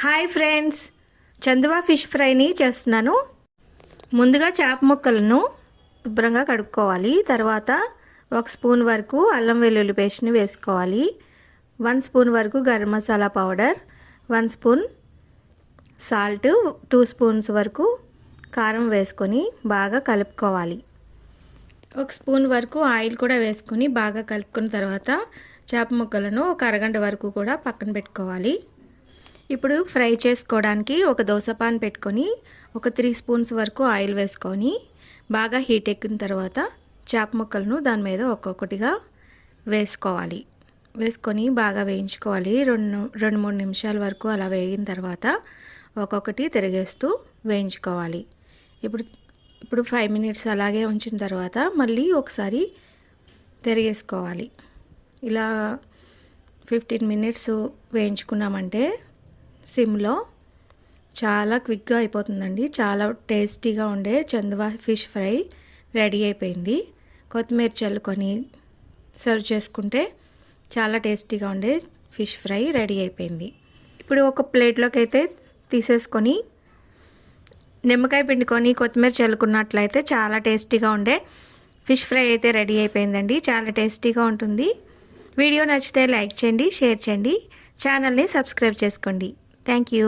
Hi friends, చందువా fish ఫ్రైని చేస్తున్నాను. ముందుగా చేప ముక్కలను శుభ్రంగా కడుక్కోవాలి. తర్వాత 1 స్పూన్ వరకు అల్లం వెల్లుల్లి పేస్ట్ని వేసుకోవాలి. 1 స్పూన్ వరకు garam masala powder, 1 spoon salt, 2 spoons వరకు కారం వేసుకొని బాగా కలుపుకోవాలి. 1 స్పూన్ వరకు ఆయిల్ కూడా వేసుకొని బాగా కలుపుకున్న తర్వాత చేప ముక్కలను ఒక అరగంట వరకు కూడా పక్కన పెట్టుకోవాలి. ఇప్పుడు ఫ్రై చేసుకోవడానికి ఒక దోస పాన్ పెట్టుకొని ఒక 3 స్పూన్స్ వరకు ఆయిల్ వేసుకొని బాగా హీట్ ఎక్కిన తర్వాత చేప ముక్కలను దాని మీద ఒక్కొక్కటిగా వేసుకోవాలి. వేసుకొని బాగా వేయించుకోవాలి. 2-3 నిమిషాల వరకు అలా వేగిన తర్వాత ఒక్కొక్కటి తిరిగేస్తూ వేయించుకోవాలి. ఇప్పుడు 5 మినిట్స్ అలాగే ఉంచిన తర్వాత మళ్ళీ ఒకసారి తిరిగేసుకోవాలి. ఇలా 15 మినిట్స్ వేయించుకున్నామంటే సిమ్లో చాలా క్విక్గా అయిపోతుందండి. చాలా టేస్టీగా ఉండే చందువా ఫిష్ ఫ్రై రెడీ అయిపోయింది. కొత్తిమీర చల్లుకొని సర్వ్ చేసుకుంటే చాలా టేస్టీగా ఉండే ఫిష్ ఫ్రై రెడీ అయిపోయింది. ఇప్పుడు ఒక ప్లేట్లోకి అయితే తీసేసుకొని నిమ్మకాయ పిండుకొని కొత్తిమీర చల్లుకున్నట్లయితే చాలా టేస్టీగా ఉండే ఫిష్ ఫ్రై అయితే రెడీ అయిపోయిందండి. చాలా టేస్టీగా ఉంటుంది. వీడియో నచ్చితే లైక్ చేయండి, షేర్ చేయండి, ఛానల్ని సబ్స్క్రైబ్ చేసుకోండి. Thank you.